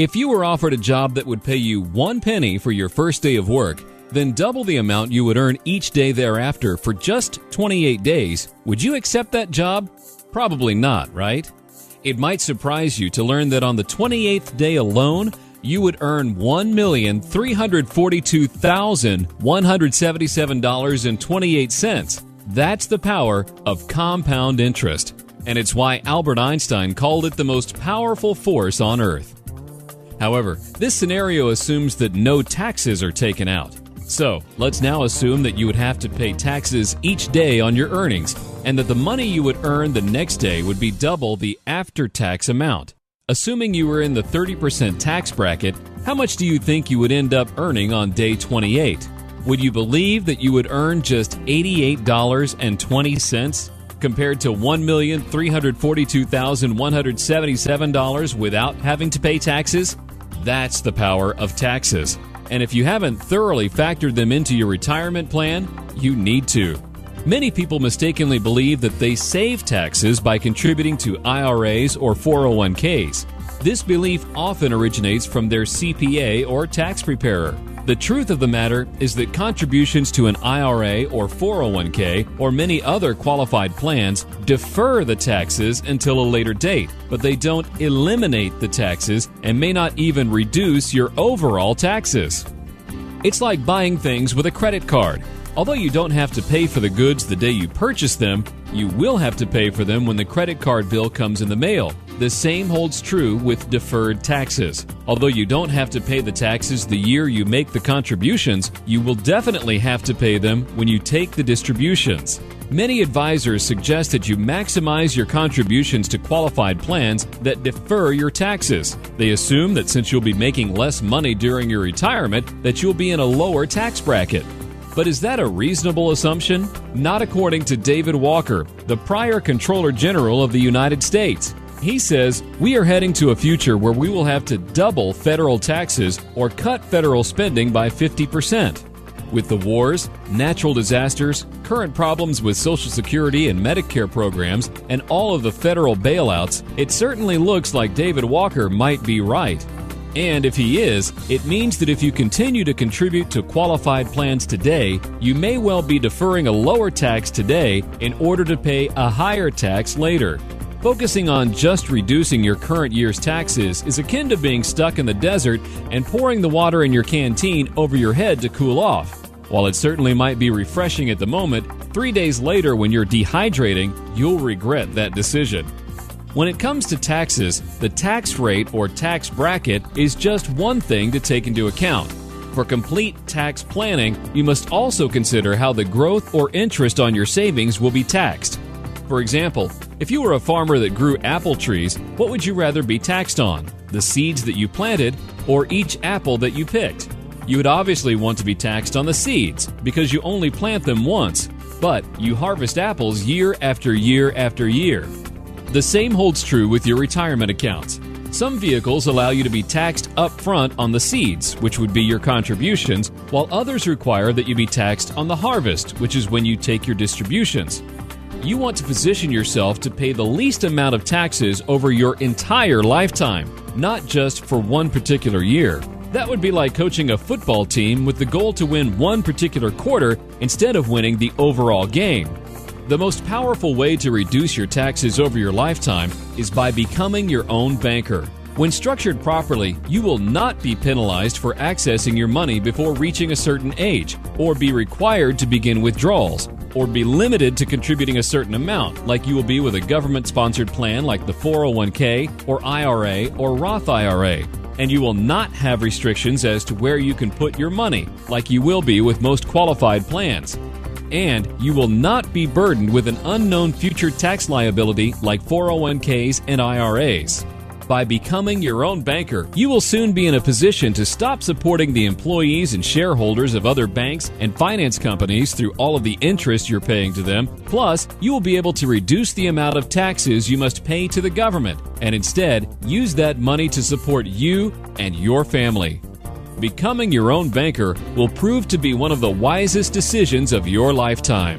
If you were offered a job that would pay you 1 penny for your first day of work, then double the amount you would earn each day thereafter for just 28 days, would you accept that job? Probably not, right? It might surprise you to learn that on the 28th day alone, you would earn $1,342,177.28. That's the power of compound interest, and it's why Albert Einstein called it the most powerful force on Earth. However, this scenario assumes that no taxes are taken out. So, let's now assume that you would have to pay taxes each day on your earnings, and that the money you would earn the next day would be double the after-tax amount. Assuming you were in the 30% tax bracket, how much do you think you would end up earning on day 28? Would you believe that you would earn just $88.20 compared to $1,342,177 without having to pay taxes? That's the power of taxes. And if you haven't thoroughly factored them into your retirement plan, you need to. Many people mistakenly believe that they save taxes by contributing to IRAs or 401ks. This belief often originates from their CPA or tax preparer. The truth of the matter is that contributions to an IRA or 401k or many other qualified plans defer the taxes until a later date, but they don't eliminate the taxes and may not even reduce your overall taxes. It's like buying things with a credit card. Although you don't have to pay for the goods the day you purchase them, you will have to pay for them when the credit card bill comes in the mail. The same holds true with deferred taxes. Although you don't have to pay the taxes the year you make the contributions, you will definitely have to pay them when you take the distributions. Many advisors suggest that you maximize your contributions to qualified plans that defer your taxes. They assume that since you'll be making less money during your retirement, that you'll be in a lower tax bracket. But is that a reasonable assumption? Not according to David Walker, the prior Comptroller General of the United States. He says, we are heading to a future where we will have to double federal taxes or cut federal spending by 50%. With the wars, natural disasters, current problems with Social Security and Medicare programs, and all of the federal bailouts, it certainly looks like David Walker might be right. And if he is, it means that if you continue to contribute to qualified plans today, you may well be deferring a lower tax today in order to pay a higher tax later. Focusing on just reducing your current year's taxes is akin to being stuck in the desert and pouring the water in your canteen over your head to cool off. While it certainly might be refreshing at the moment, 3 days later when you're dehydrating, you'll regret that decision. When it comes to taxes, the tax rate or tax bracket is just one thing to take into account. For complete tax planning, you must also consider how the growth or interest on your savings will be taxed. For example, if you were a farmer that grew apple trees, what would you rather be taxed on? The seeds that you planted or each apple that you picked? You would obviously want to be taxed on the seeds because you only plant them once, but you harvest apples year after year after year. The same holds true with your retirement accounts. Some vehicles allow you to be taxed up front on the seeds, which would be your contributions, while others require that you be taxed on the harvest, which is when you take your distributions. You want to position yourself to pay the least amount of taxes over your entire lifetime, not just for one particular year. That would be like coaching a football team with the goal to win one particular quarter instead of winning the overall game. The most powerful way to reduce your taxes over your lifetime is by becoming your own banker. When structured properly, you will not be penalized for accessing your money before reaching a certain age, or be required to begin withdrawals, or be limited to contributing a certain amount, like you will be with a government-sponsored plan like the 401k or IRA or Roth IRA. And you will not have restrictions as to where you can put your money, like you will be with most qualified plans. And you will not be burdened with an unknown future tax liability like 401ks and IRAs. By becoming your own banker, you will soon be in a position to stop supporting the employees and shareholders of other banks and finance companies through all of the interest you're paying to them. Plus, you will be able to reduce the amount of taxes you must pay to the government, and instead use that money to support you and your family. Becoming your own banker will prove to be one of the wisest decisions of your lifetime.